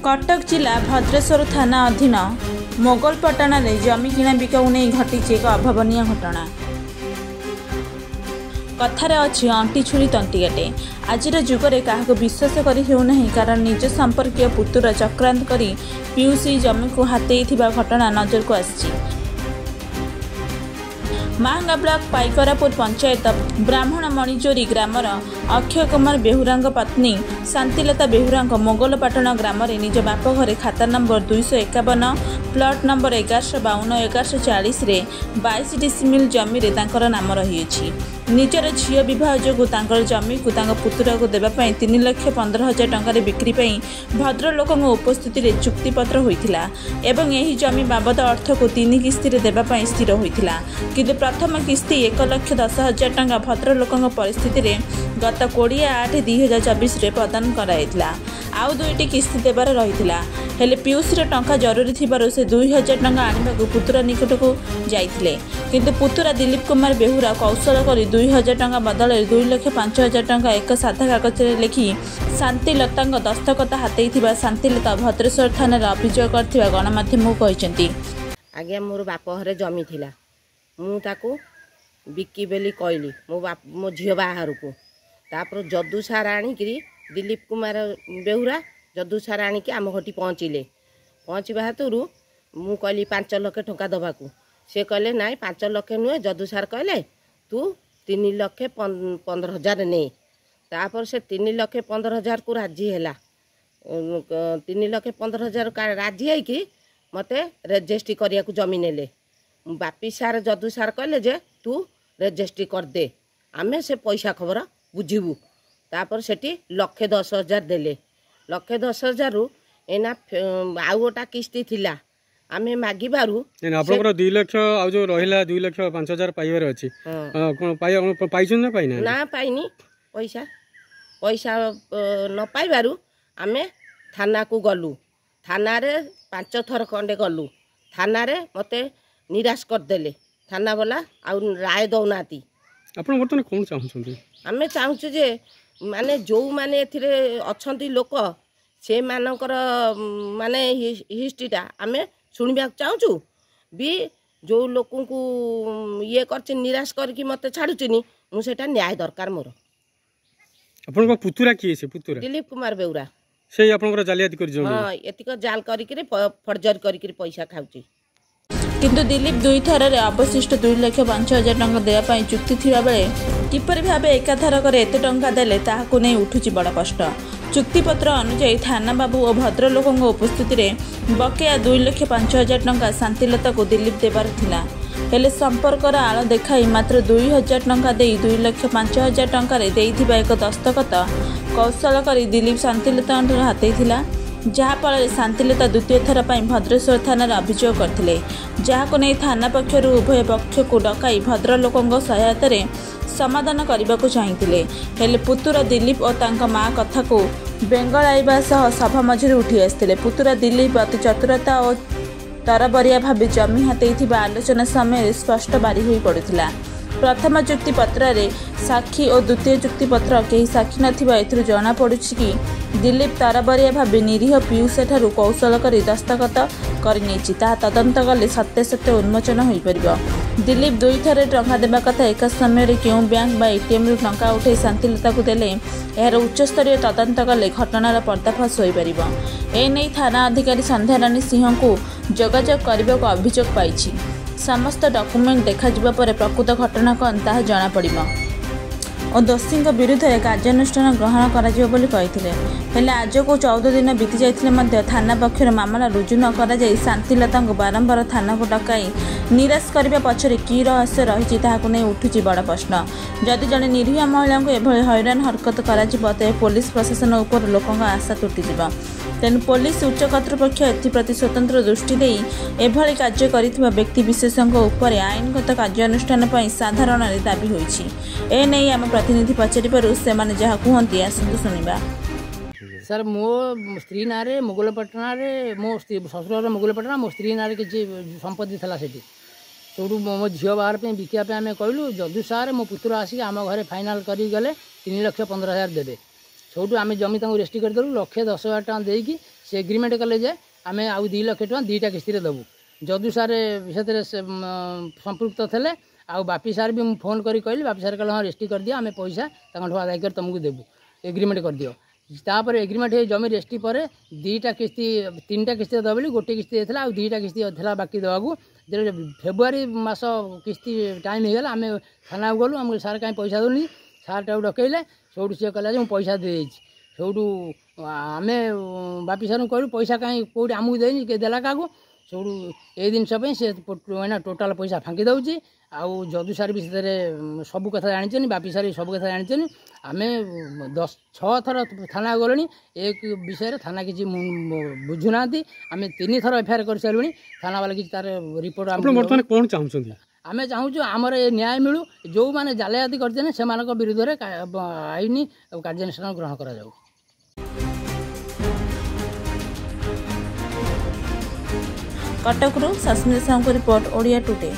कटक जिला भद्रेश्वर थाना अधीन मोगलपटना जमी किणा बिका नहीं घटी एक अभावन घटना। कथार अच्छी अंटी छुरी तंटिकाटे। आजिर जुगरे क्या विश्वास कर हेउना कारण निज संपर्कीय पुत्र चक्रांत कर पीयूसी जमी को हाथई घटना नजर को आसी। मांगा ब्लॉक पाइकरापुर पंचायत ब्राह्मण मणिजोरी ग्रामर अक्षय कुमार बेहुरा पत्नी शांतिलता बेहुरा मोगलपाटना ग्राम निज बाप घरे खाता नंबर 251 प्लॉट नंबर 1152 1140 रे 22 डिसिमिल जमी रे तांकर नाम रही। निजर झील बह जो जमी को पुत्र को देवाई 3,15,000 टंकार बिक्री भद्र लोकों उपस्थित चुक्तिपत्र होता एवं यही जमी बाबद अर्थ को 3 किस्ती देवाई स्थिर होता किंतु प्रथम किस्ती 1,10,000 टंका भद्र लोकों परिस्थिति गत 20/8/2024 प्रदान कराइला। आउ 2टी किस्ती देवार रही हेले पीयूसी टंका जरूरी थिबारु से 2,000 टंका आनिबाकु पुत्र निकट को जाइथिले किंतु पुत्र दिलीप कुमार बेहुरा कौशल कर 2,000 टंका बदल 2,05,000 टंका एक साधा कागज लिखि शांतिलता दस्तखत हाथई शांतिलता भद्रेश्वर थाना अभियोग कर गणमाध्यम कहते। आज्ञा मोर बाप घरे जमी थिला मुझे बिकी बेली कहली मो झील बाहर को तापर जदू सार आणिक दिलीप कुमार बेहुरा जदू सार आणिक आम घटी पहुँचवा हेतु मु कहली 5 लाख टंका दबाकू से कहले नाई 5 लाख नुहे जदू सार कहले तू 3,15,000 ने तापर से 3,15,000 को राजी है 3,15,000 राजी है कि मते रजिस्ट्री करिया को जमी नेले बापी सार जदू सार कहले जे तू रजिस्ट्री कर दे आमे से पैसा खबर बुझीबू तापर सेठी 1,10,000 देले 1,10,000 रु एना आउ गोटा किस्ती थिला आमे मागी बारू आपनकर 2 लाख आ जो रहिला 2,05,000 पाइबार अछि कोन पाइछन ना पाइना ना पाइनी पैसा पैसा न पाइबारू आमे थाना को गलु थाना रे 5 थर खंडे गलु थाना रे मते निराश कर देले थाना वाला आ राय दौनाती आपन बर्तन कोन चाहछन्ती आमे चाहछु जे माने जो माने एथिरे अछंती लोक से मानकर माने हिस्ट्रीटा आमे सुनिबा चाहछु भी जो लोकों को ये करछ निराश करके मते छाडुचनी मु सेटा न्याय दरकार मोर। आपन को पुतुरा की से पुतुरा दिलीप कुमार बेहुरा से आपन जालियाती कर जो हां एतिक जाल करिके फर्जर करिके पैसा खाउची किंतु दिलीप 2 थर अवशिष्ट 2,05,000 टंका देवाई चुक्ति थिबा बेले किपर भाव एकाथरक एत टंका देले ताहाकु नै उठुची बड़ कष्ट। चुक्तिपत्र अनुसार थाना बाबू और भद्र लोकों उपस्थित बकेया 2,05,000 टंका शांतिलता को दिलीप देवार थिला हेले संपर्कर आड़ देखाई मात्र 2,000 टंका दे 2,05,000 टंकार देइथिबा एक दस्तखत कौशल कर दिलीप शांतिलता हाथई थिला जहाँफल शांतिलता द्वितीय थर पर भद्रेश्वर थाना अभियोग करते जहां नहीं थाना पक्षर उभय पक्ष को डकाई भद्र लोकों सहायता समाधान करने को चाहिए हेले पुत्र दिलीप और तांका माँ कथा को बेंगलाइबा सह सभा मझे उठी आसते पुत्र दिलीप अति चतुरता और तरबरिया भाव जमी हाथई आलोचना समय स्पष्ट बारी हो पड़ता। प्रथम चुक्तिपत्र साक्षी और द्वितीय चुक्तिपत्र कहीं साक्षी नथिबा एथुरु जना पड़ुछि कि दिलीप तरबरिया भाव निरीह पीयूष ठारू कौशल कर दस्तखत करनेछि ताहा तदंत कले सत्य सत्य उन्मोचन हो परिबो। दिलीप 2 थर टंका देबा कथा एक समय क्यों बैंक बा एटीएम रु टंका उठे शांतिलता को देले यार उच्चस्तरीय तदंत कले घटनार पर्दाफाश हो परिबो। एने थाना अधिकारी संध्याराणी सिंह को जोगाजोग करने को अभियोग पाइछि समस्त डॉक्यूमेंट देखा पर प्रकृत घटना कौन ताहा जना पड़िबो और दोषी विरुद्ध कार्यानुष्ठान ग्रहण करते हेले आज को 14 दिन बीती जाते थाना पक्षर मामला रुजु न कर शांतिलता बारंबार थाना को डकाई निराश करने पछरे कि रहस्य रही नहीं उठुची बड़ प्रश्न। जदि जड़े निरीह महिला को एभली हैरान हरकत कर पुलिस प्रशासन उपर लोकों आशा तुटिଯିବ तेणु पुलिस उच्च कर्तृपक्ष एप्रति स्वतंत्र दृष्टि दे एभली कार्य करिथिबा व्यक्ति विशेषों उपर आईनगत कार्यानुष्ठान साधारण दाबी होइछि। एने आम प्रतिनिधि पचारिबारु सेमाने जहा कहते आसतु शुणा। सर मो स्त्री ना मोगलपाटना मो शशुर मोगलपाटना मो स्त्री ना किसी संपत्ति था से मो झील बाहर बिकापी आम कहलु जदू सार मो पुत्र आसिक आम घरे फाइनाल कर गले 3,15,000 देवे। सेठू आम जमी रेजिस्ट्री करदेलु 1,10,000 टका देकी से एग्रीमेंट कले जे आम आउ 2 लाख टଙ୍କା 2टा किस्ती देवु जदू सार से संपृक्त थे आ बापी सार भी मुझे फोन करी कहली बापी सार कहले हाँ रेजिस्ट्री कर दियो आम पैसा आदाय कर तुमको देवु एग्रीमेंट कर दियो तापर एग्रीमेंट जमी रेजिस्ट्री पर 2टा किस्ती 3टा किस्ती दब बोली गोटे किस्ती देता आ 2टा किस्ती था बाकी देवाक फेब्रुआरी मास किस्ती टाइम होगा आम थाना गलु आम सार कहीं पैसा दूनी सार टाक डकैले सौटू सी कहला मुझे पैसा दे सौटू आम बापी सार कहलु पैसा कहीं कौटी आमको देनी किए देला क्या सौटू ये जिनस सी टोटाल पैसा फाँकी दौर आउ जदू सार भी सब कथा जानी बापी सार सब कथा जानी आम 6 थर थाना गलुनी एक विषय थाना किसी बुझुना आम 3 थर एफआईआर कर सारूँ थाना वाला किसी तार रिपोर्ट कौन चाहते आम चाहूँ आमर न्याय मिलू जो मैंने जालियाती करते से विरुद्ध में आईन कार्यानुष्ठान ग्रहण करा जाऊ। कटकरू सस्मिता साहू रिपोर्ट ओडिया टुडे।